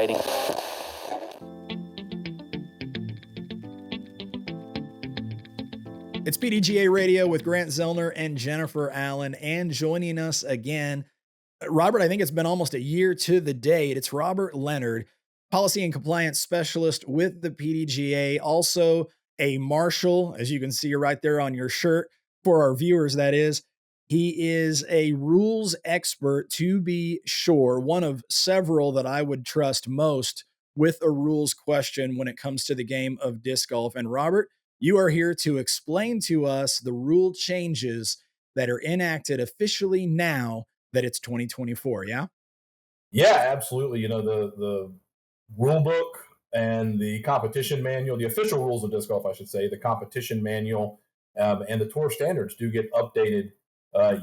fighting. It's PDGA Radio with Grant Zellner and Jennifer Allen, and joining us again, Robert, I think it's been almost a year to the date. It's Robert Leonard, Policy and Compliance Specialist with the PDGA, also a Marshal, as you can see right there on your shirt for our viewers, that is. He is a rules expert, to be sure, one of several that I would trust most with a rules question when it comes to the game of disc golf. And Robert, you are here to explain to us the rule changes that are enacted officially now that it's 2024. Yeah. Yeah, absolutely. The rule book and the competition manual, the official rules of disc golf, I should say, the competition manual and the tour standards do get updated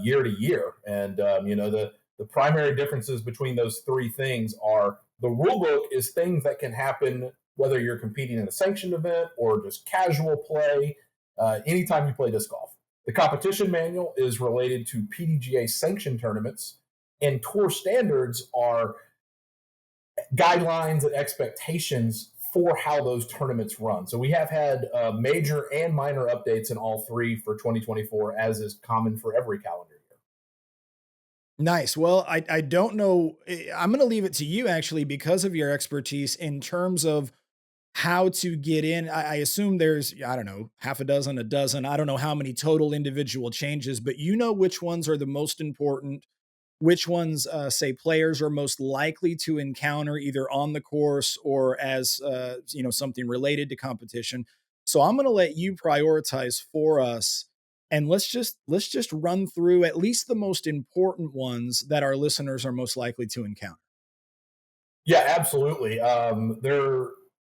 year to year. And the primary differences between those three things are the rule book is things that can happen whether you're competing in a sanctioned event or just casual play, anytime you play disc golf. The competition manual is related to PDGA sanctioned tournaments, and tour standards are guidelines and expectations for how those tournaments run. So we have had major and minor updates in all three for 2024, as is common for every calendar year. Nice. Well, I don't know. I'm going to leave it to you actually because of your expertise in terms of how to get in. I assume there's, I don't know, half a dozen, a dozen. I don't know how many total individual changes, but you know which ones are the most important, which ones, say, players are most likely to encounter either on the course or as something related to competition. So I'm going to let you prioritize for us, and let's just run through at least the most important ones that our listeners are most likely to encounter. Yeah, absolutely. There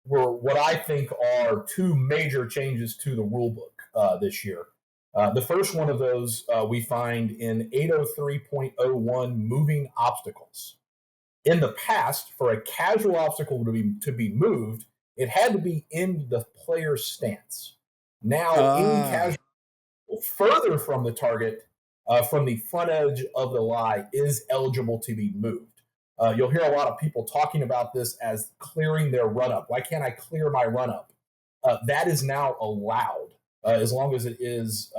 were what I think are two major changes to the rule book this year. The first one of those we find in 803.01 moving obstacles. In the past, for a casual obstacle to be moved, it had to be in the player's stance. Now, any Ah, casual further from the target, from the front edge of the lie, is eligible to be moved. You'll hear a lot of people talking about this as clearing their run up. Why can't I clear my run up? That is now allowed as long as it is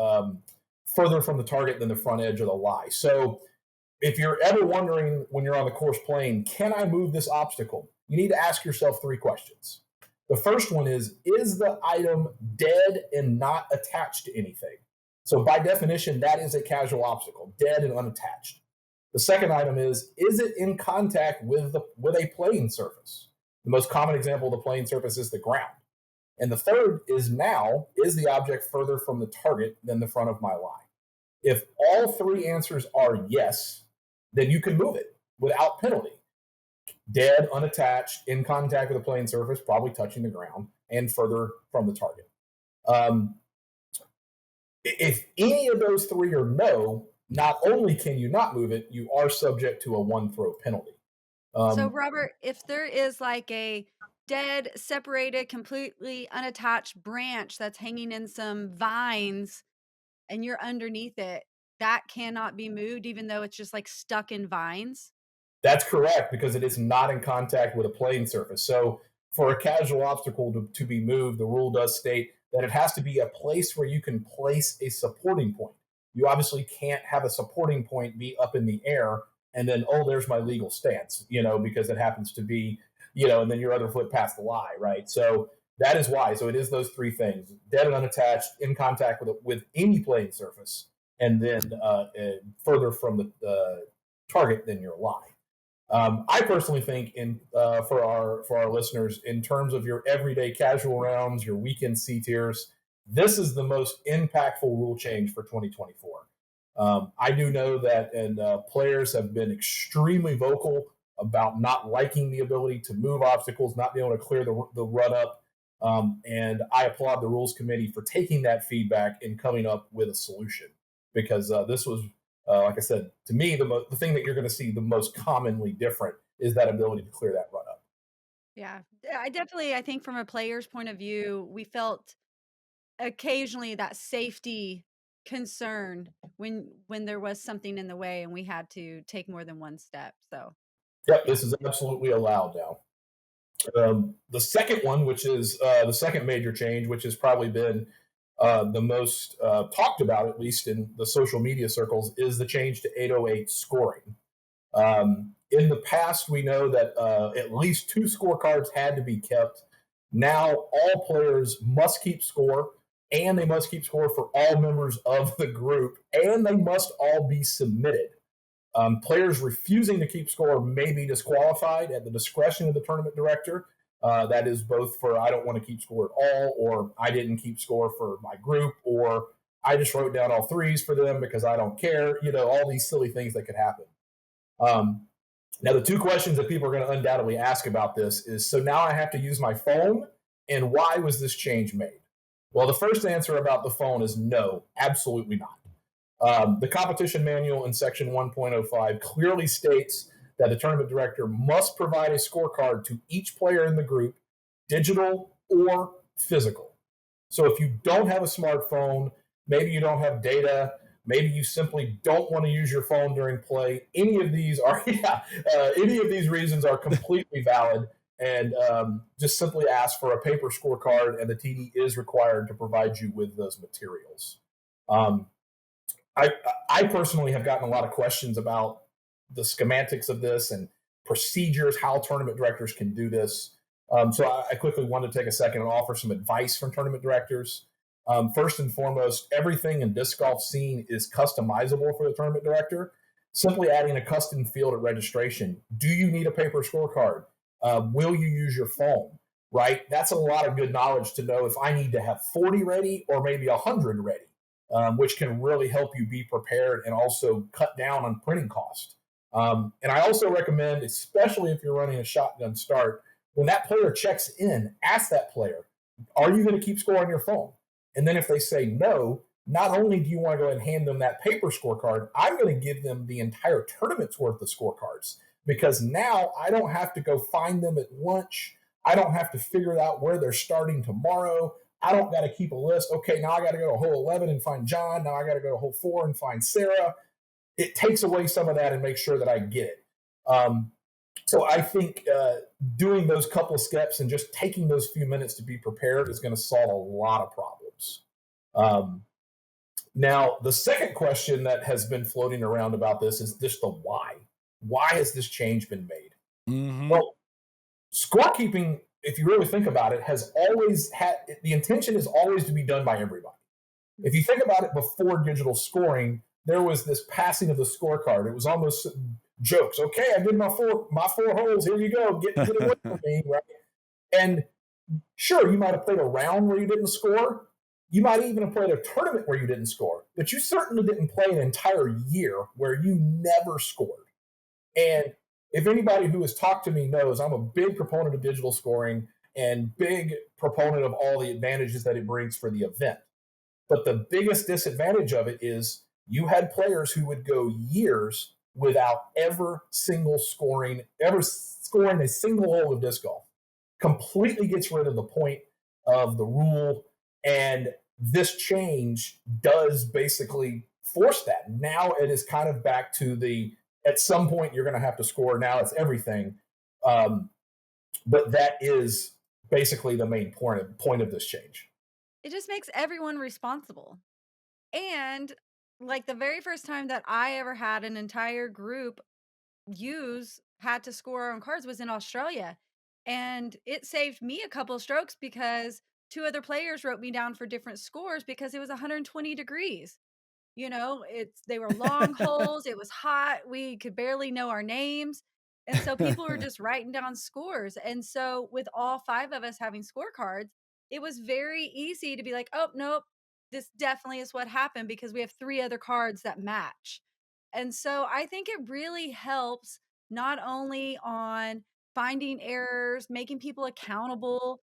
further from the target than the front edge of the lie. So if you're ever wondering when you're on the course playing, can I move this obstacle? You need to ask yourself three questions. The first one is the item dead and not attached to anything? So by definition, that is a casual obstacle, dead and unattached. The second item is it in contact with a playing surface? The most common example of the playing surface is the ground. And the third is the object further from the target than the front of my lie? If all three answers are yes, then you can move it without penalty. Dead, unattached, in contact with a playing surface, probably touching the ground, and further from the target. Um, if any of those three are no, not only can you not move it, you are subject to a one throw penalty. So, Um, Robert, if there is like a dead, separated, completely unattached branch that's hanging in some vines and you're underneath it, that cannot be moved, even though it's just like stuck in vines. That's correct because it is not in contact with a playing surface. So, for a casual obstacle to be moved, the rule does state that it has to be a place where you can place a supporting point. You obviously can't have a supporting point be up in the air and then, oh, there's my legal stance, because it happens to be, and then your other foot past the lie, right? So, that is why. So, it is those three things: dead and unattached, in contact with any playing surface, and then further from the target than your lie. I personally think, for our listeners, in terms of your everyday casual rounds, your weekend C tiers, this is the most impactful rule change for 2024. I do know that, and players have been extremely vocal about not liking the ability to move obstacles, not being able to clear the run up. And I applaud the rules committee for taking that feedback and coming up with a solution, because this was, like I said, to me, the thing that you're going to see the most commonly different is that ability to clear that run up. Yeah. I think from a player's point of view, we felt occasionally that safety concern when there was something in the way and we had to take more than one step. So, Yep, yeah. this is absolutely allowed now. The second one, which is the second major change, which has probably been the most talked about, at least in the social media circles, is the change to 808 scoring. In the past, we know that at least two scorecards had to be kept. Now, all players must keep score, and they must keep score for all members of the group, and they must all be submitted. Players refusing to keep score may be disqualified at the discretion of the tournament director. That is both for I don't want to keep score at all, or I didn't keep score for my group, or I just wrote down all threes for them because I don't care. All these silly things that could happen. Now, the two questions that people are going to undoubtedly ask about this is, so now I have to use my phone, and why was this change made? Well, the first answer about the phone is no, absolutely not. The competition manual in section 1.05 clearly states that the tournament director must provide a scorecard to each player in the group, digital or physical. So if you don't have a smartphone, maybe you don't have data, maybe you simply don't want to use your phone during play, any of these reasons are completely valid. And just simply ask for a paper scorecard, and the TD is required to provide you with those materials. Um, I personally have gotten a lot of questions about the schematics of this and procedures, how tournament directors can do this. So I quickly wanted to take a second and offer some advice from tournament directors. First and foremost, everything in disc golf scene is customizable for the tournament director. Simply adding a custom field at registration. Do you need a paper scorecard? Will you use your phone? Right? That's a lot of good knowledge to know if I need to have 40 ready or maybe 100 ready. Which can really help you be prepared and also cut down on printing cost. And I also recommend, especially if you're running a shotgun start, when that player checks in, ask that player, are you going to keep score on your phone? And then if they say no, not only do you want to go ahead and hand them that paper scorecard, I'm going to give them the entire tournament's worth of scorecards, because now I don't have to go find them at lunch. I don't have to figure out where they're starting tomorrow. I don't got to keep a list. Okay, now I got to go to hole 11 and find John. Now I got to go to hole 4 and find Sarah. It takes away some of that and make sure that I get it. So I think doing those couple of steps and just taking those few minutes to be prepared is going to solve a lot of problems. Now, the second question that has been floating around about this is just the why. Why has this change been made? Mm-hmm. Well, scorekeeping, if you really think about it, has always had the intention is always to be done by everybody. If you think about it, before digital scoring, there was this passing of the scorecard. It was almost jokes. Okay, I did my four holes. Here you go. Get away from me, right? And sure, you might have played a round where you didn't score. You might even have played a tournament where you didn't score, but you certainly didn't play an entire year where you never scored. And if anybody who has talked to me knows, I'm a big proponent of digital scoring and big proponent of all the advantages that it brings for the event. But the biggest disadvantage of it is you had players who would go years without ever scoring a single hole of disc golf. Completely gets rid of the point of the rule. And this change does basically force that. Now it is kind of back to at some point you're going to have to score. Now it's everything. But that is basically the main point of this change. It just makes everyone responsible. And like the very first time that I ever had an entire group had to score on cards was in Australia. And it saved me a couple strokes because two other players wrote me down for different scores because it was 120 degrees. They were long holes. It was hot. We could barely know our names. And so people were just writing down scores. And so with all five of us having scorecards, it was very easy to be like, oh, nope, this definitely is what happened because we have three other cards that match. And so I think it really helps not only on finding errors, making people accountable,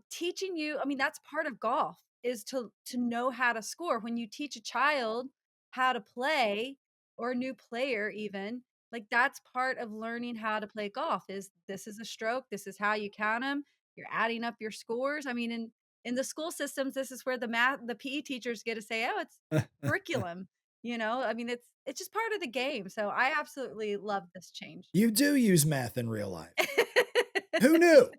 teaching you. I mean, that's part of golf is to know how to score. When you teach a child how to play, or a new player even, like that's part of learning how to play golf is this is a stroke, this is how you count them, you're adding up your scores. I mean, in the school systems, this is where the PE teachers get to say, oh, it's curriculum. I mean, it's just part of the game. So I absolutely love this change. You do use math in real life. Who knew?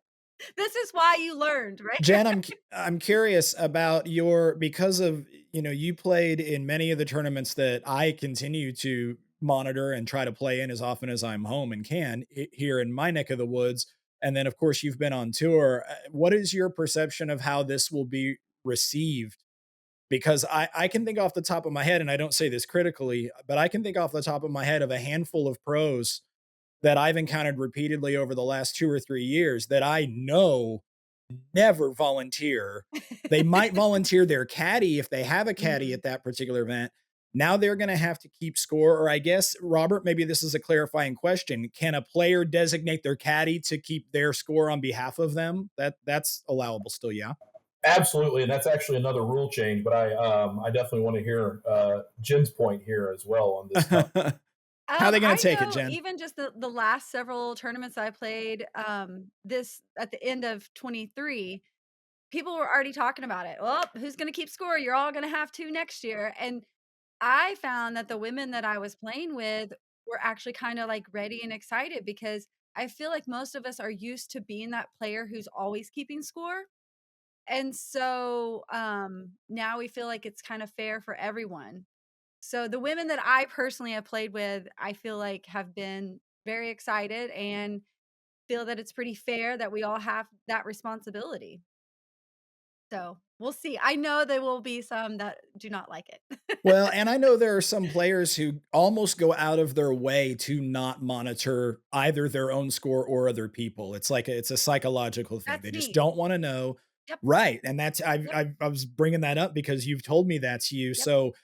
This is why you learned, right? Jen, I'm curious about your, because of, you played in many of the tournaments that I continue to monitor and try to play in as often as I'm home and can here in my neck of the woods. And then of course you've been on tour. What is your perception of how this will be received? Because I can think off the top of my head, and I don't say this critically, but I can think off the top of my head of a handful of pros that I've encountered repeatedly over the last 2 or 3 years that I know never volunteer. They might volunteer their caddy if they have a caddy Mhm. at that particular event. Now they're gonna have to keep score, or I guess, Robert, maybe this is a clarifying question. Can a player designate their caddy to keep their score on behalf of them? That's allowable still, yeah? Absolutely, and that's actually another rule change. But I definitely want to hear Jen's point here as well on this topic. How are they gonna I take it, know Jen? even just the last several tournaments I played, this at the end of 23, people were already talking about it. Well, who's gonna keep score? You're all gonna have to next year. And I found that the women that I was playing with were actually kind of like ready and excited because I feel like most of us are used to being that player who's always keeping score. And so now we feel like it's kind of fair for everyone. So the women that I personally have played with, I feel like have been very excited and feel that it's pretty fair that we all have that responsibility. So we'll see. I know there will be some that do not like it. Well, and I know there are some players who almost go out of their way to not monitor either their own score or other people. It's like it's a psychological thing. That's They just neat. don't want to know. Yep. Right. And that's Yep. I was bringing that up because you've told me that to you. Yep. So,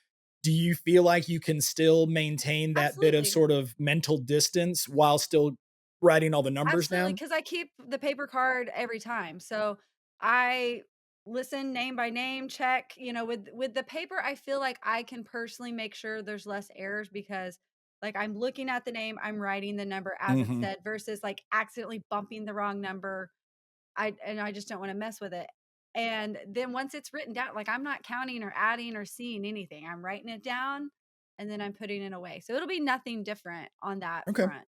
do you feel like you can still maintain that bit of Absolutely. sort of mental distance while still writing all the numbers Absolutely, down? because I keep the paper card every time. So I listen name by name, check, with the paper, I feel like I can personally make sure there's less errors because like I'm looking at the name, I'm writing the number as it's Mhm. said versus like accidentally bumping the wrong number. I just don't want to mess with it. And then once it's written down, like I'm not counting or adding or seeing anything. I'm writing it down and then I'm putting it away. So it'll be nothing different on that Okay. front.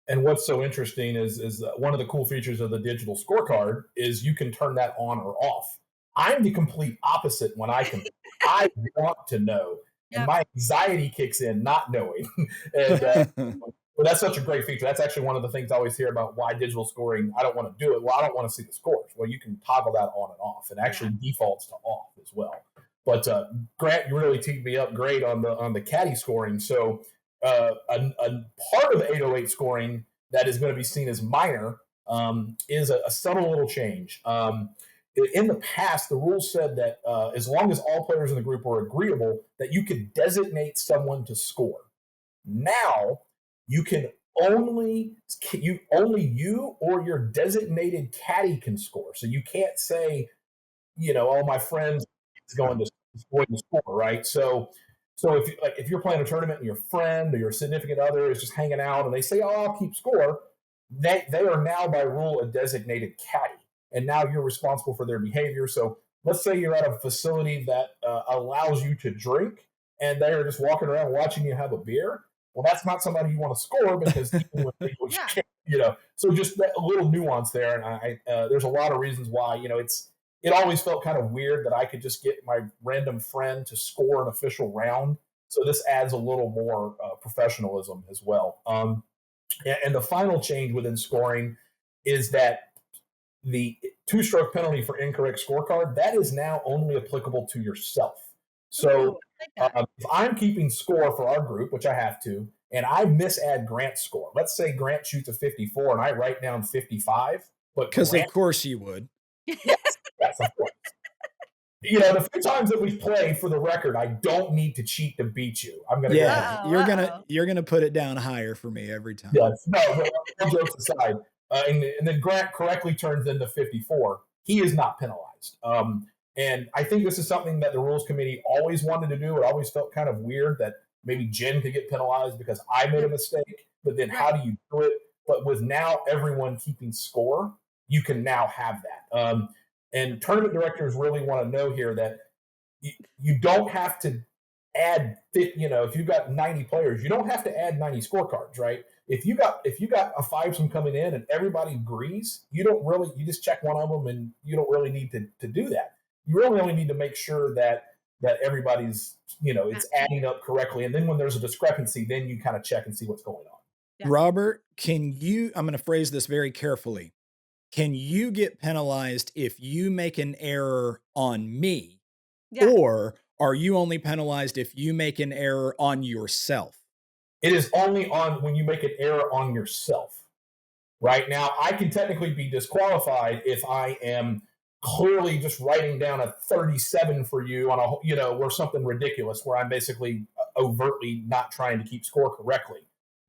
And what's so interesting is one of the cool features of the digital scorecard is you can turn that on or off. I'm the complete opposite when I can. I want to know, and Yep. my anxiety kicks in not knowing. and But that's such a great feature. That's actually one of the things I always hear about why digital scoring. I don't want to do it. Well, I don't want to see the scores. Well, you can toggle that on and off, and Yeah. actually defaults to off as well. But Grant, you really teed me up great on the caddy scoring. So a part of 808 scoring that is going to be seen as minor is a subtle little change. In the past, the rules said that as long as all players in the group were agreeable, that you could designate someone to score. Now you can only you or your designated caddy can score. So you can't say, oh, my friend is going to score, right? So if you're playing a tournament and your friend or your significant other is just hanging out and they say, "Oh, I'll keep score," they are now by rule a designated caddy, and now you're responsible for their behavior. So let's say you're at a facility that allows you to drink, and they are just walking around watching you have a beer. Well, that's not somebody you want to score because even with legal, Yeah. So just a little nuance there, and there's a lot of reasons why it always felt kind of weird that I could just get my random friend to score an official round. So this adds a little more professionalism as well. And the final change within scoring is that the two-stroke penalty for incorrect scorecard that is now only applicable to yourself. So Ooh, I like that. if I'm keeping score for our group, which I have to, and I misadd Grant's score, let's say Grant shoots a 54 and I write down 55, but Because of Grant, course you would. yes, of course. The few times that we've played, for the record, I don't need to cheat to beat you. I'm going to go ahead. Yeah, Uh-oh, you're gonna uh-oh. you're gonna put it down higher for me every time. Yes, no, but all jokes aside, and then Grant correctly turns into 54. He is not penalized. And I think this is something that the rules committee always wanted to do. It always felt kind of weird that maybe Jen could get penalized because I made a mistake, but then how Right. do you do it? But with now everyone keeping score, you can now have that. And tournament directors really want to know here that you don't have to add, if you've got 90 players, you don't have to add 90 scorecards, right? if you got a fivesome coming in and everybody agrees, you just check one of them and you don't really need to do that. You really only need to make sure that everybody's, it's adding up correctly. And then when there's a discrepancy, then you kind of check and see what's going on. Yeah. Robert, I'm going to phrase this very carefully. Can you get penalized if you make an error on me? Yeah. Or are you only penalized if you make an error on yourself? It is only on when you make an error on yourself. Right now, I can technically be disqualified if I am clearly just writing down a 37 for you on or something ridiculous where I'm basically overtly not trying to keep score correctly.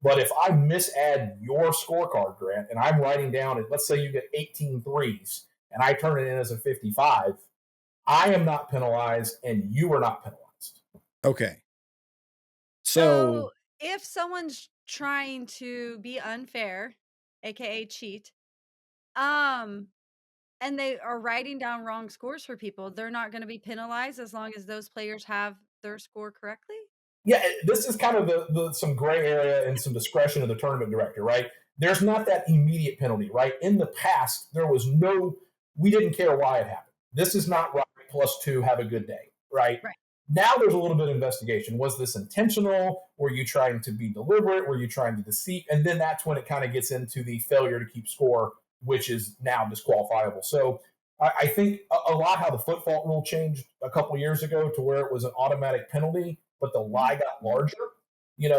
But if I misadd your scorecard, Grant, and I'm writing down, let's say you get 18 threes and I turn it in as a 55, I am not penalized and you are not penalized. Okay. So if someone's trying to be unfair, aka cheat, and they are writing down wrong scores for people, they're not going to be penalized as long as those players have their score correctly? Yeah, this is kind of the some gray area and some discretion of the tournament director, right? There's not that immediate penalty, right? In the past, we didn't care why it happened. This is not right, +2, have a good day, right? Right. Now there's a little bit of investigation. Was this intentional? Were you trying to be deliberate? Were you trying to deceive? And then that's when it kind of gets into the failure to keep score, which is now disqualifiable. So I think a lot how the foot fault rule changed a couple of years ago to where it was an automatic penalty, but the lie got larger,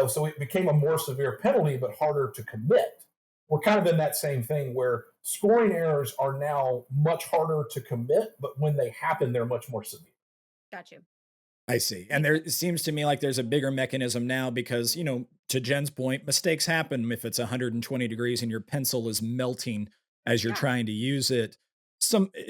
so it became a more severe penalty, but harder to commit. We're kind of in that same thing where scoring errors are now much harder to commit, but when they happen, they're much more severe. Got you. I see. And it seems to me like there's a bigger mechanism now because, to Jen's point, mistakes happen if it's 120 degrees and your pencil is melting as you're trying to use it.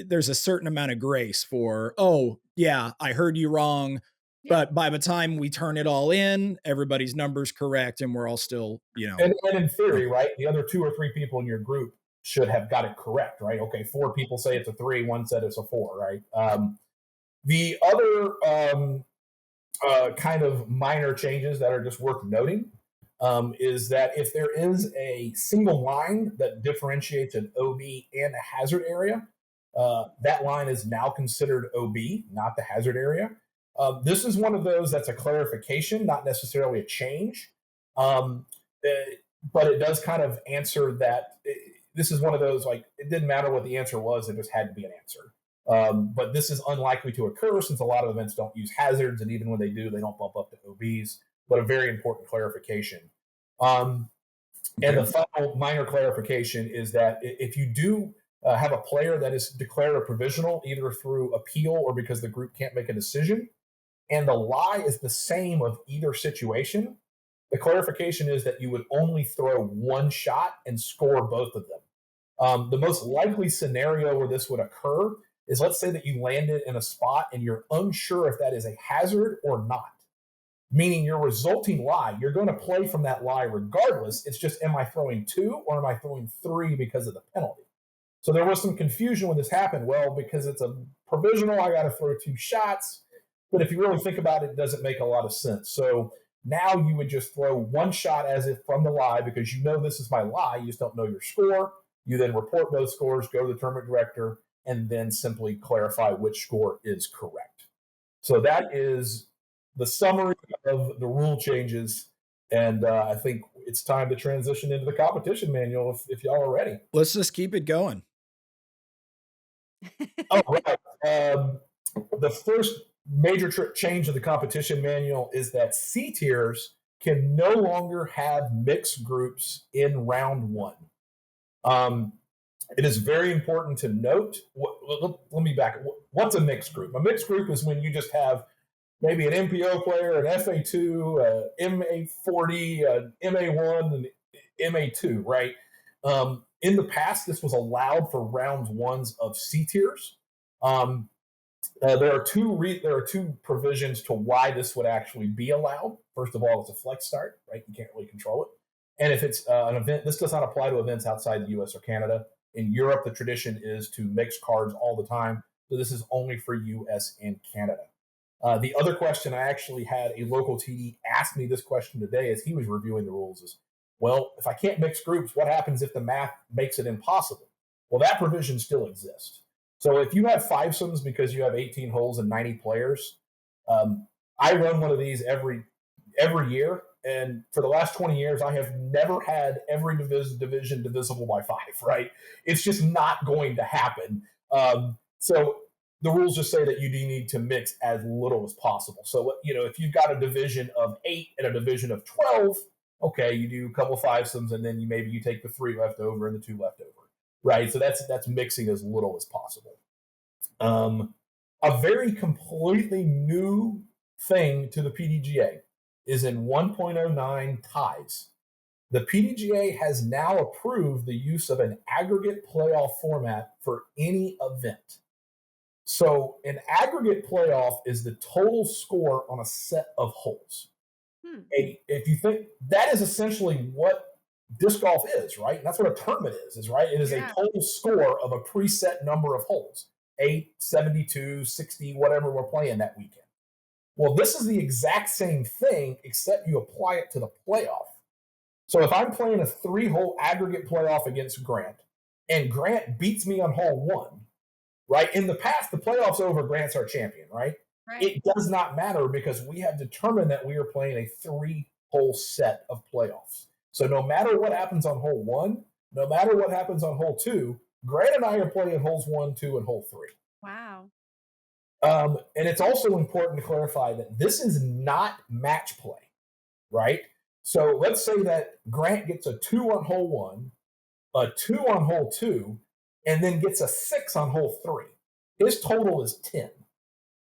There's a certain amount of grace for, oh, yeah, I heard you wrong. Yeah. But by the time we turn it all in, everybody's number's correct and we're all still, And in theory, right, the other 2 or 3 people in your group should have got it correct, right? Okay, 4 people say it's a 3, 1 said it's a 4, right? The other kind of minor changes that are just worth noting is that if there is a single line that differentiates an OB and a hazard area, that line is now considered OB, not the hazard area. This is one of those that's a clarification, not necessarily a change. But it does kind of answer that. This is one of those, like, it didn't matter what the answer was, it just had to be an answer. But this is unlikely to occur since a lot of events don't use hazards, and even when they do, they don't bump up to OBs, but a very important clarification. And the final minor clarification is that if you do have a player that is declared a provisional, either through appeal or because the group can't make a decision, and the lie is the same of either situation, the clarification is that you would only throw one shot and score both of them. The most likely scenario where this would occur is, let's say that you landed in a spot and you're unsure if that is a hazard or not, meaning your resulting lie, you're going to play from that lie regardless. It's just, am I throwing 2 or am I throwing 3 because of the penalty? So there was some confusion when this happened. Well, because it's a provisional, I got to throw 2 shots. But if you really think about it, it doesn't make a lot of sense. So now you would just throw 1 shot as if from the lie because this is my lie. You just don't know your score. You then report those scores, go to the tournament director, and then simply clarify which score is correct. So that is the summary of the rule changes. And I think it's time to transition into the competition manual if y'all are ready. Let's just keep it going. Oh, right. The first major change of the competition manual is that C tiers can no longer have mixed groups in round 1. It is very important to note. Let me back. What's a mixed group? A mixed group is when you just have maybe an MPO player, an FA2, MA40, an MA1, and MA2, right? In the past, this was allowed for round 1s of C tiers. There are two provisions to why this would actually be allowed. First of all, it's a flex start, right? You can't really control it. And if it's an event, this does not apply to events outside the US or Canada. In Europe, the tradition is to mix cards all the time. So this is only for US and Canada. The other question, I actually had a local TD ask me this question today as he was reviewing the rules, is Well, if I can't mix groups, what happens if the math makes it impossible? Well, that provision still exists. So if you have fivesomes because you have 18 holes and 90 players, um, I run one of these every year, and for the last 20 years, I have never had every division divisible by 5. Right? It's just not going to happen. So the rules just say that you do need to mix as little as possible. So if you've got a division of 8 and a division of 12, okay, you do a couple fivesomes, and then maybe you take the 3 left over and the 2 left over, right? So that's mixing as little as possible. A very completely new thing to the PDGA is in 1.09 ties. The PDGA has now approved the use of an aggregate playoff format for any event. So an aggregate playoff is the total score on a set of holes. If you think that is essentially what disc golf is, right? And that's what a tournament is, right? It is a total score of a preset number of holes, 8, 72, 60, whatever we're playing that weekend. Well, this is the exact same thing, except you apply it to the playoff. So if I'm playing a 3-hole aggregate playoff against Grant, and Grant beats me on hole 1, right? In the past, the playoff's over, Grant's our champion, right? It does not matter because we have determined that we are playing a 3-hole set of playoffs. So no matter what happens on hole 1, no matter what happens on hole 2, Grant and I are playing holes 1, 2, and hole 3. Wow. And it's also important to clarify that this is not match play, right? So let's say that Grant gets a 2 on hole 1, a 2 on hole 2, and then gets a 6 on hole 3. His total is 10.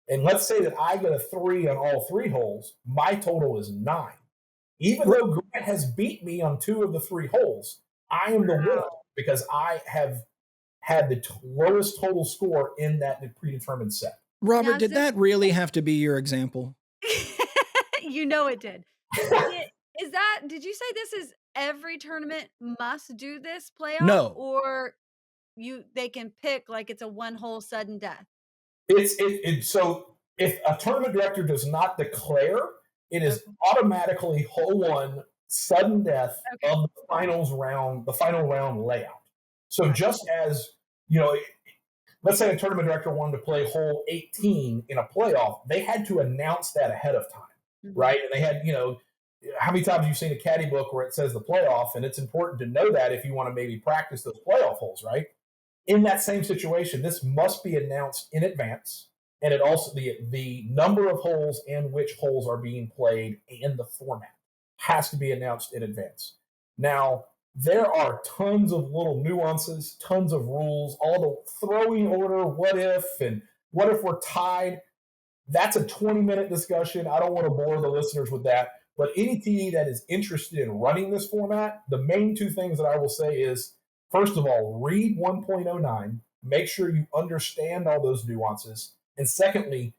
And let's say that I get a 3 on all 3 holes, my total is 9. Even though Grant has beat me on 2 of the 3 holes, I am the winner because I have had the lowest total score in that predetermined set. Robert, did that really have to be your example? You know it did. Did you say this is every tournament must do this playoff? No. Or they can pick like it's a 1-hole sudden death? So if a tournament director does not declare, it is automatically hole 1 sudden death of the final round layout. So just as, let's say a tournament director wanted to play hole 18 in a playoff, they had to announce that ahead of time, right? And they had, how many times have you seen a caddy book where it says the playoff, and it's important to know that if you want to maybe practice those playoff holes, right? In that same situation, this must be announced in advance, and it also the number of holes and which holes are being played and the format has to be announced in advance. Now, there are tons of little nuances, tons of rules, all the throwing order, what if we're tied. That's a 20-minute discussion. I don't want to bore the listeners with that. But any TD that is interested in running this format, the main 2 things that I will say is, first of all, read 1.09, make sure you understand all those nuances, and secondly,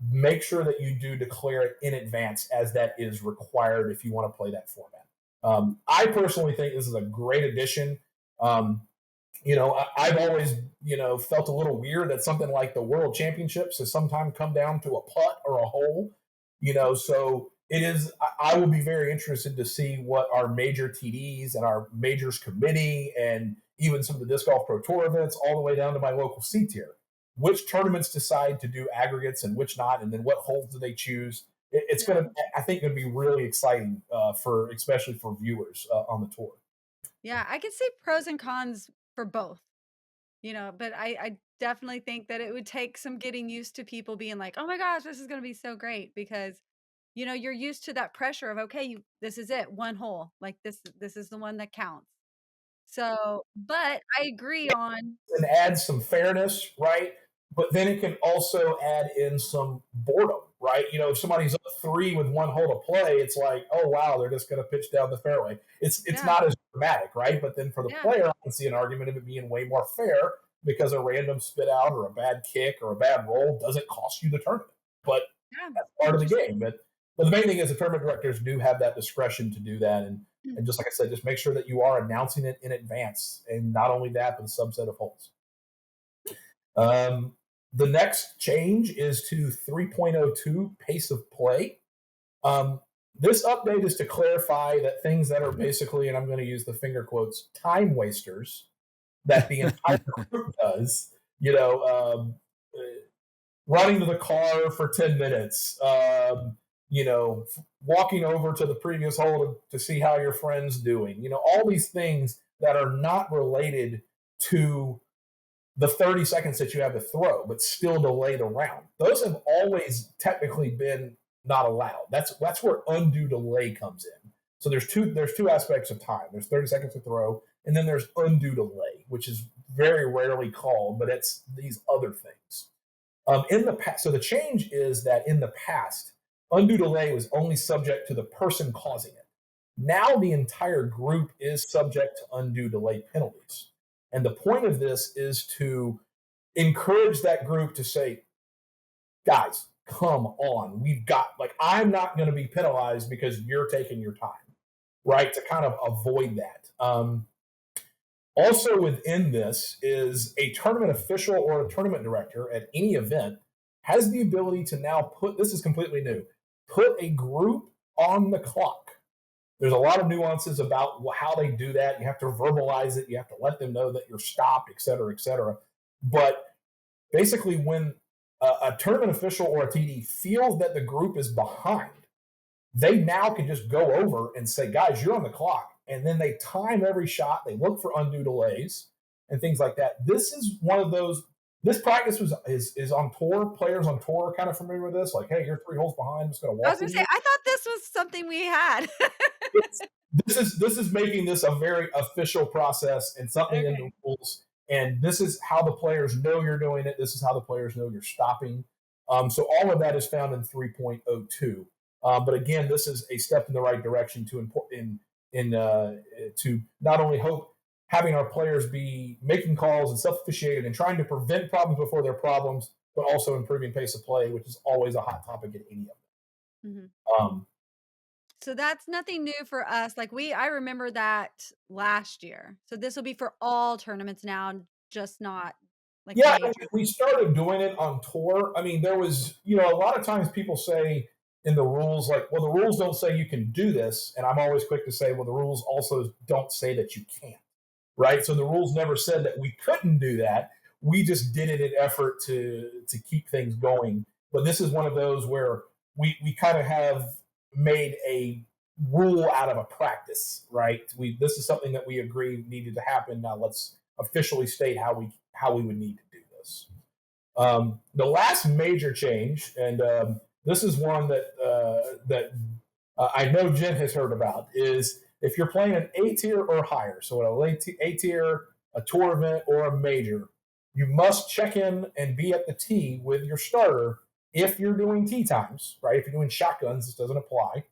make sure that you do declare it in advance as that is required if you want to play that format. I personally think this is a great addition. I've always, felt a little weird that something like the World Championships has sometimes come down to a putt or a hole, so it is. I will be very interested to see what our major TDs and our majors committee and even some of the Disc Golf Pro Tour events, all the way down to my local C tier, which tournaments decide to do aggregates and which not, and then what holes do they choose. It's going to, I think, going to be really exciting especially for viewers on the tour. Yeah, I could see pros and cons for both, but I definitely think that it would take some getting used to people being like, oh my gosh, this is going to be so great because, you're used to that pressure of, okay, this is it, 1 hole, like this is the one that counts. So, but I agree on. And add some fairness, right? But then it can also add in some boredom, right? If somebody's up 3 with 1 hole to play, it's like, oh wow, they're just going to pitch down the fairway. It's not as dramatic, right? But then for the player, I can see an argument of it being way more fair because a random spit out or a bad kick or a bad roll doesn't cost you the tournament. But that's part of the game. But the main thing is the tournament directors do have that discretion to do that. And just like I said, just make sure that you are announcing it in advance. And not only that, but a subset of holes. The next change is to 3.02 pace of play. This update is to clarify that things that are basically, and I'm going to use the finger quotes, time wasters that the entire group does, running to the car for 10 minutes, walking over to the previous hole to see how your friend's doing, all these things that are not related to the 30 seconds that you have to throw, but still delay the round. Those have always technically been not allowed. That's where undue delay comes in. So there's two aspects of time. There's 30 seconds to throw, and then there's undue delay, which is very rarely called, but it's these other things. In the past, so the change is that in the past, undue delay was only subject to the person causing it. Now the entire group is subject to undue delay penalties. And the point of this is to encourage that group to say, guys, come on. I'm not going to be penalized because you're taking your time, right? To kind of avoid that. Also within this is a tournament official or a tournament director at any event has the ability to now this is completely new, put a group on the clock. There's a lot of nuances about how they do that. You have to verbalize it. You have to let them know that you're stopped, et cetera, et cetera. But basically when a tournament official or a TD feels that the group is behind, they now can just go over and say, guys, you're on the clock. And then they time every shot. They look for undue delays and things like that. This is one of those. This practice is on tour. Players on tour are kind of familiar with this. Like, hey, you're 3 holes behind. I'm just going to walk. I was going to say, I thought this was something we had. This is making this a very official process and something in the rules. And this is how the players know you're doing it. This is how the players know you're stopping. So all of that is found in 3.02. But again, this is a step in the right direction to not only hope having our players be making calls and self-officiated and trying to prevent problems before they're problems, but also improving pace of play, which is always a hot topic at any of them. Mm-hmm. So that's nothing new for us. I remember that last year. So this will be for all tournaments now, just not we started doing it on tour. I mean, there was, a lot of times people say in the rules, like, well, the rules don't say you can do this. And I'm always quick to say, well, the rules also don't say that you can't, right? So the rules never said that we couldn't do that. We just did it in effort to keep things going. But this is one of those where we kind of have made a rule out of a practice, right? This is something that we agree needed to happen. Now let's officially state how we would need to do this. The last major change, and this is one that I know Jen has heard about, is if you're playing an A tier or higher, so an A tier, a tour event, or a major, you must check in and be at the tee with your starter if you're doing tee times, right? If you're doing shotguns, this doesn't apply.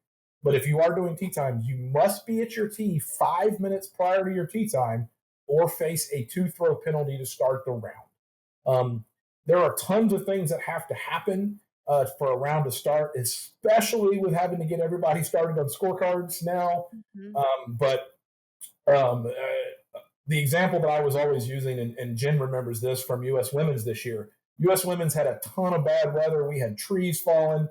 But if you are doing tee times, you must be at your tee 5 minutes prior to your tee time or face a 2-throw penalty to start the round. There are tons of things that have to happen for a round to start, especially with having to get everybody started on scorecards now. Mm-hmm. The example that I was always using, and Jen remembers this from U.S. Women's this year, U.S. Women's had a ton of bad weather. We had trees falling.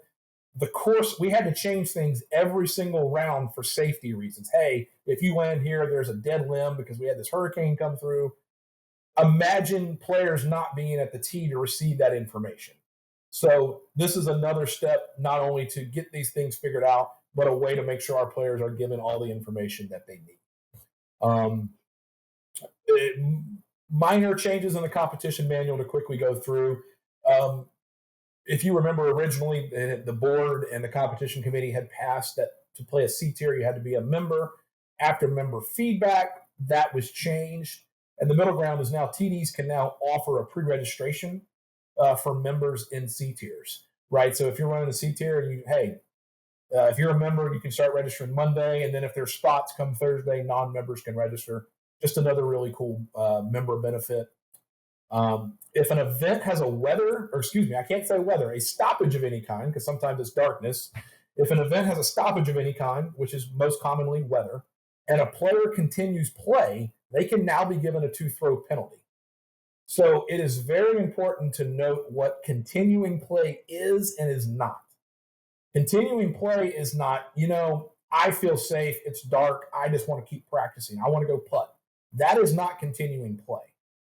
The course, we had to change things every single round for safety reasons. Hey, if you land here, there's a dead limb because we had this hurricane come through. Imagine players not being at the tee to receive that information. So this is another step, not only to get these things figured out, but a way to make sure our players are given all the information that they need. Minor changes in the competition manual to quickly go through. If you remember originally, the board and the competition committee had passed that to play a C tier, you had to be a member. After member feedback, that was changed. And the middle ground is now TDs can now offer a pre-registration for members in C tiers, right? So if you're running a C tier, if you're a member, you can start registering Monday. And then if there's spots come Thursday, non-members can register. Just another really cool member benefit. If an event has a stoppage of any kind, because sometimes it's darkness. If an event has a stoppage of any kind, which is most commonly weather, and a player continues play, they can now be given a 2-throw penalty. So it is very important to note what continuing play is and is not. Continuing play is not, I feel safe. It's dark. I just want to keep practicing. I want to go putt. That is not continuing play.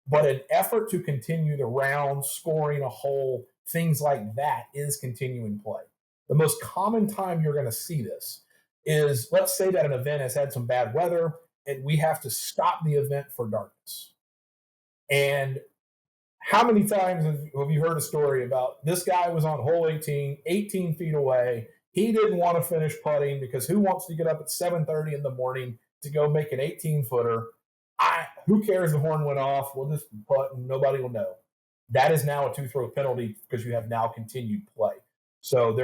But an effort to continue the round, scoring a hole, things like that is continuing play. The most common time you're going to see this is, let's say that an event has had some bad weather and we have to stop the event for darkness. And how many times have you heard a story about this guy was on hole 18 feet away. He didn't want to finish putting because who wants to get up at 7:30 in the morning to go make an 18-footer? Who cares? The horn went off. We'll just putt and nobody will know. That is now a 2-throw penalty because you have now continued play. So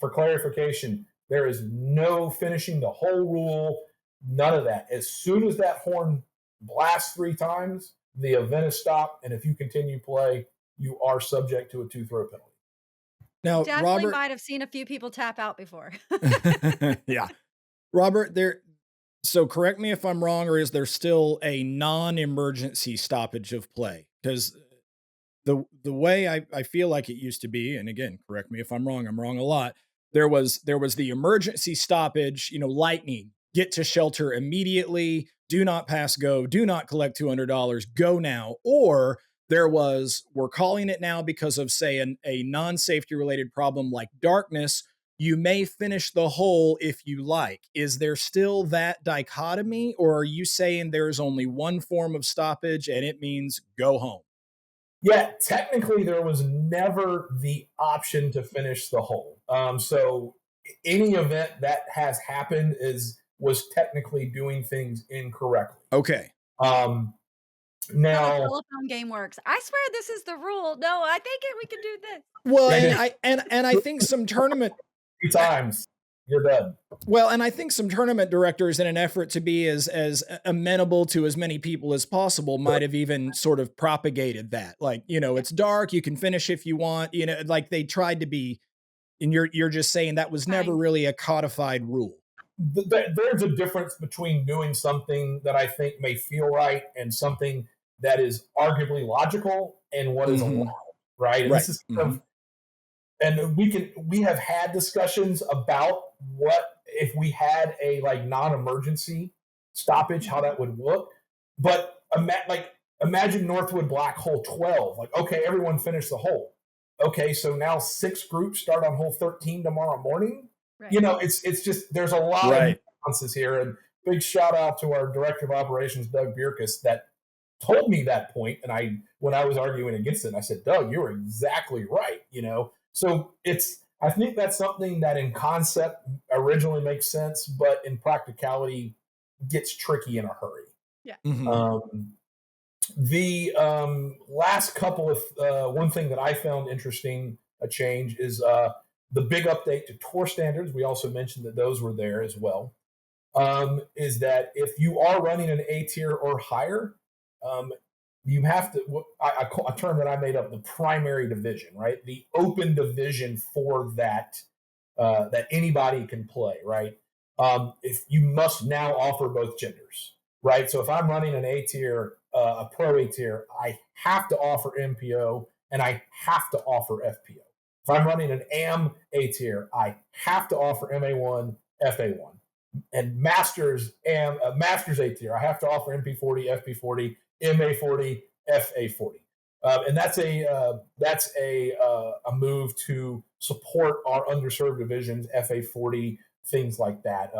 for clarification, there is no finishing the hole rule, none of that. As soon as that horn blasts 3 times, the event is stopped, and if you continue play, you are subject to a 2-throw penalty. Now, Definitely Robert, might have seen a few people tap out before. yeah, Robert, so correct me if I'm wrong, or is there still a non-emergency stoppage of play? Because the way I feel like it used to be, and again, correct me if I'm wrong a lot. There was the emergency stoppage, lightning, get to shelter immediately, do not pass go, do not collect $200, go now. Or there was, we're calling it now because of, say, a non-safety related problem like darkness. You may finish the hole if you like. Is there still that dichotomy, or are you saying there's only one form of stoppage and it means go home? Yeah, technically there was never the option to finish the hole. So any event that has happened was technically doing things incorrectly. Okay. Now, How a telephone game works. I swear this is the rule. No, I think we can do this. Well, and I think some tournament 3 times you're done. Well, and I think some tournament directors, in an effort to be as amenable to as many people as possible, might have even sort of propagated that. Like, it's dark, you can finish if you want. Like they tried to be. And you're just saying that was never really a codified rule. There's a difference between doing something that I think may feel right and something that is arguably logical and what is allowed, right? And this is and we have had discussions about what if we had a non-emergency stoppage, how that would look. But imagine Northwood Black hole 12. Like, okay, everyone finished the hole. Okay, so now 6 groups start on hole 13 tomorrow morning. Right. It's just there's a lot of nuances here. And big shout out to our director of operations, Doug Bierkus, that told me that point. And when I was arguing against it, I said, Doug, you were exactly right. So I think that's something that in concept originally makes sense, but in practicality gets tricky in a hurry. Yeah. The last couple of one thing that I found interesting, a change, is the big update to tour standards. We also mentioned that those were there as well. Is that if you are running an A tier or higher, you have to, a term that I made up, the primary division, right? The open division for that anybody can play, right? If you must now offer both genders, right? So if I'm running an A tier, a pro A tier, I have to offer MPO and I have to offer FPO. If I'm running an AM A tier, I have to offer MA1, FA1. And Masters A tier, I have to offer MP40, FP40, MA40, FA40. And that's a move to support our underserved divisions, FA40, things like that.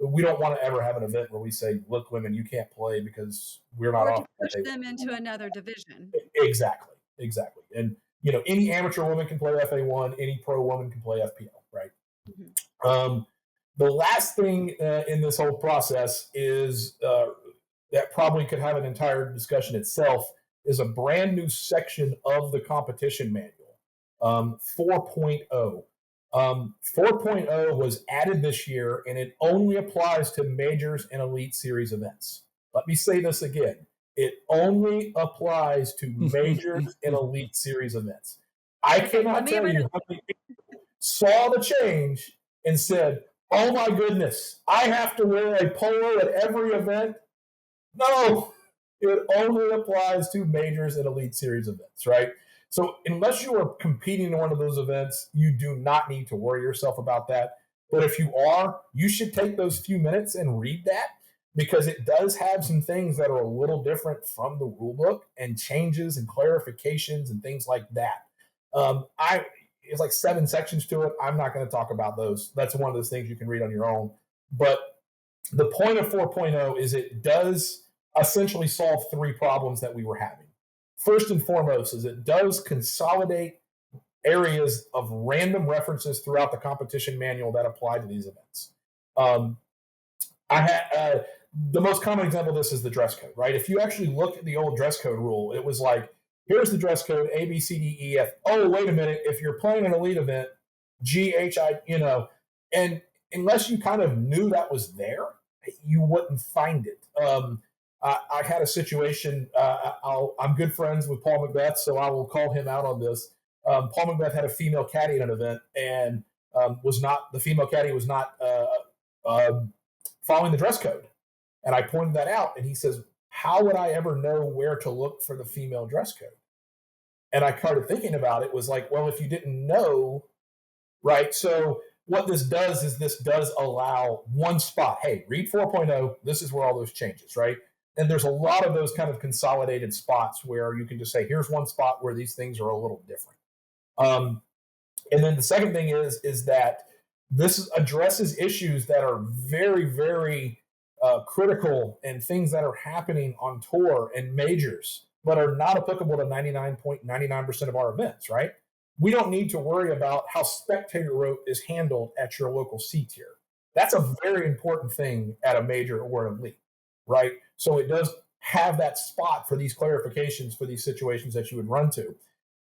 We don't want to ever have an event where we say, look, women, you can't play because we're not or to push them into another division. Exactly. And any amateur woman can play FA1, any pro woman can play FPL, right? Mm-hmm. The last thing in this whole process is that probably could have an entire discussion itself, is a brand new section of the competition manual, 4.0. 4.0 was added this year, and it only applies to majors and elite series events. Let me say this again. It only applies to majors and elite series events. I cannot tell you how many people saw the change and said, oh my goodness, I have to wear a polo at every event. No, it only applies to majors and elite series events, right? So unless you are competing in one of those events, you do not need to worry yourself about that. But if you are, you should take those few minutes and read that, because it does have some things that are a little different from the rule book, and changes and clarifications and things like that. I It's like 7 sections to it. I'm not going to talk about those. That's one of those things you can read on your own. But the point of 4.0 is it does essentially solve 3 problems that we were having. First and foremost is it does consolidate areas of random references throughout the competition manual that apply to these events. Um, I had the most common example of this is the dress code, right? If you actually look at the old dress code rule, it was like, here's the dress code, A, B, C, D, E, F. Oh, wait a minute. If you're playing an elite event, G, H, I, and unless you kind of knew that was there, you wouldn't find it. I had a situation. I'm good friends with Paul Macbeth, so I will call him out on this. Paul Macbeth had a female caddy at an event, and the female caddy was not following the dress code. And I pointed that out, and he says, "How would I ever know where to look for the female dress code?" And I started thinking about it. Was like, well, if you didn't know, right? So what this does is this does allow one spot. Hey, read 4.0. This is where all those changes, right? And there's a lot of those kind of consolidated spots where you can just say, here's one spot where these things are a little different. And then the second thing is that this addresses issues that are very, very critical, and things that are happening on tour and majors, but are not applicable to 99.99% of our events, right? We don't need to worry about how spectator rope is handled at your local C tier. That's a very important thing at a major or an elite, right? So it does have that spot for these clarifications for these situations that you would run to.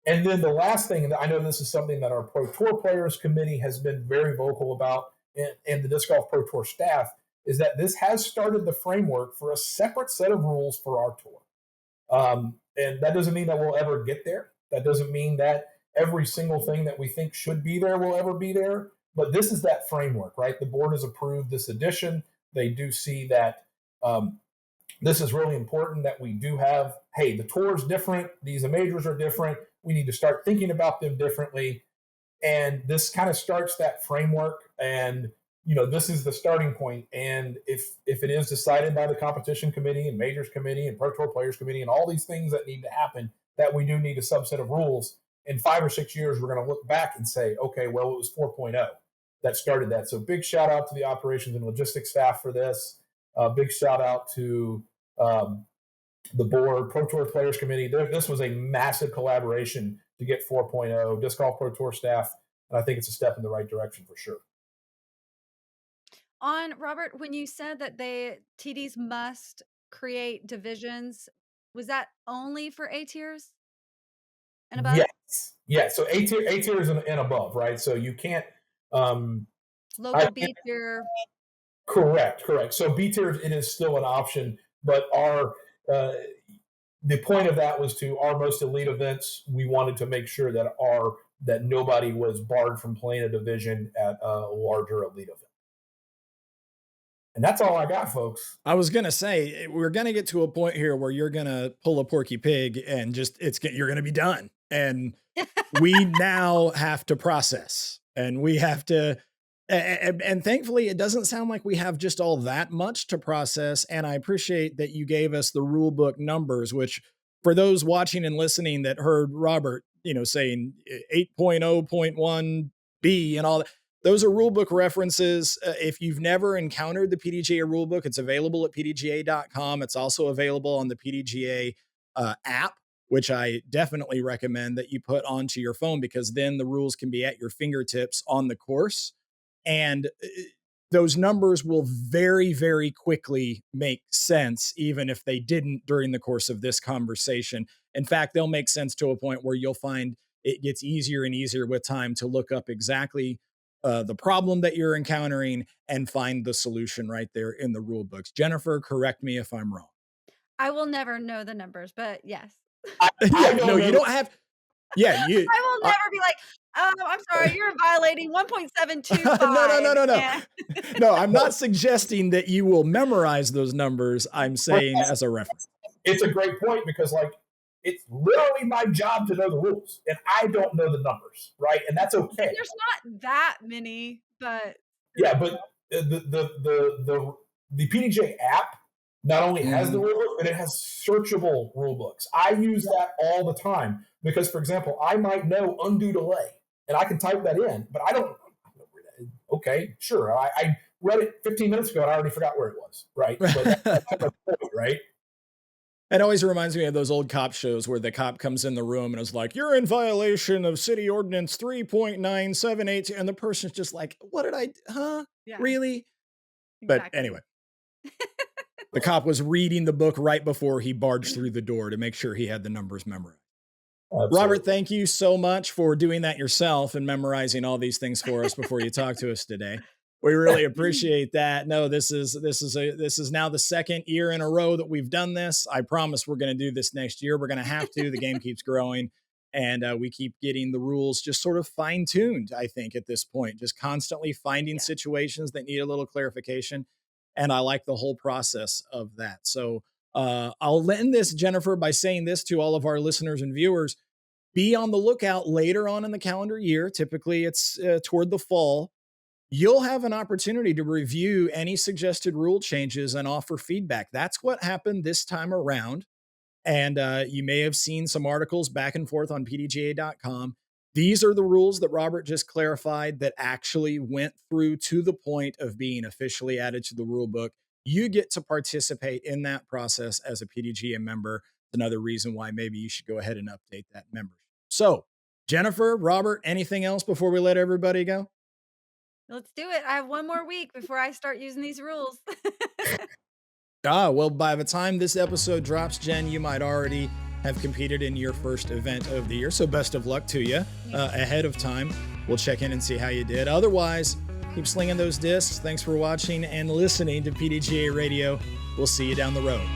And then the last thing, and I know this is something that our Pro Tour Players Committee has been very vocal about, and the Disc Golf Pro Tour staff, is that this has started the framework for a separate set of rules for our tour. And that doesn't mean that we'll ever get there. That doesn't mean that every single thing that we think should be there will ever be there. But this is that framework, right? The board has approved this addition. They do see that this is really important, that we do have, hey, the tour is different. These majors are different. We need to start thinking about them differently. And this kind of starts that framework. And, this is the starting point. And if it is decided by the competition committee and majors committee and Pro Tour Players Committee and all these things that need to happen, that we do need a subset of rules, in 5 or 6 years, we're going to look back and say, okay, well, it was 4.0 that started that. So big shout out to the operations and logistics staff for this. Big shout out to the board, Pro Tour Players Committee. This was a massive collaboration to get 4.0, Disc Golf Pro Tour staff, and I think it's a step in the right direction for sure. On Robert, when you said that TDs must create divisions, was that only for A tiers and above? Yes. So A tiers and above, right? So you can't local B tier. Correct. So B tier, it is still an option, but the point of that was to our most elite events. We wanted to make sure that nobody was barred from playing a division at a larger elite event. And that's all I got, folks. I was going to say, we're going to get to a point here where you're going to pull a Porky Pig and you're going to be done. And we now have to process, and we have to, and thankfully it doesn't sound like we have just all that much to process. And I appreciate that you gave us the rule book numbers, which for those watching and listening that heard Robert, saying 8.0.1B and all that, those are rulebook references. If you've never encountered the PDGA rulebook, it's available at pdga.com. It's also available on the PDGA app, which I definitely recommend that you put onto your phone, because then the rules can be at your fingertips on the course. And those numbers will very, very quickly make sense, even if they didn't during the course of this conversation. In fact, they'll make sense to a point where you'll find it gets easier and easier with time to look up exactly the problem that you're encountering and find the solution right there in the rule books. Jennifer, correct me if I'm wrong. I will never know the numbers, but yes. You don't have. Yeah, I will never be like, I'm sorry, you're violating 1.725. No. No, I'm not suggesting that you will memorize those numbers. I'm saying as a reference. It's a great point, because It's literally my job to know the rules, and I don't know the numbers, right? And that's okay. There's not that many, but Yeah, but the PDGA app not only has the rule book, but it has searchable rule books. I use that all the time because, for example, I might know undue delay, and I can type that in, but I don't. Okay, sure. I read it 15 minutes ago, and I already forgot where it was. Right, but that's my point, right? It always reminds me of those old cop shows where the cop comes in the room and is like, "You're in violation of City Ordinance 3.978," and the person's just like, "What did I? Huh? yeah, Really?" But exactly. anyway, the cop was reading the book right before he barged through the door to make sure he had the numbers memorized. Absolutely. Robert, thank you so much for doing that yourself and memorizing all these things for us before you talk to us today. We really appreciate that. No, this is now the second year in a row that we've done this. I promise we're going to do this next year. We're going to have to. The game keeps growing, and we keep getting the rules just sort of fine tuned. I think at this point, just constantly finding situations that need a little clarification, and I like the whole process of that. So I'll end this, Jennifer, by saying this to all of our listeners and viewers: be on the lookout later on in the calendar year. Typically, it's toward the fall. You'll have an opportunity to review any suggested rule changes and offer feedback. That's what happened this time around. And you may have seen some articles back and forth on PDGA.com. These are the rules that Robert just clarified that actually went through to the point of being officially added to the rule book. You get to participate in that process as a PDGA member. It's another reason why maybe you should go ahead and update that membership. So, Jennifer, Robert, anything else before we let everybody go? Let's do it. I have one more week before I start using these rules. Well, by the time this episode drops, Jen, you might already have competed in your first event of the year. So best of luck to you ahead of time. We'll check in and see how you did. Otherwise, keep slinging those discs. Thanks for watching and listening to PDGA Radio. We'll see you down the road.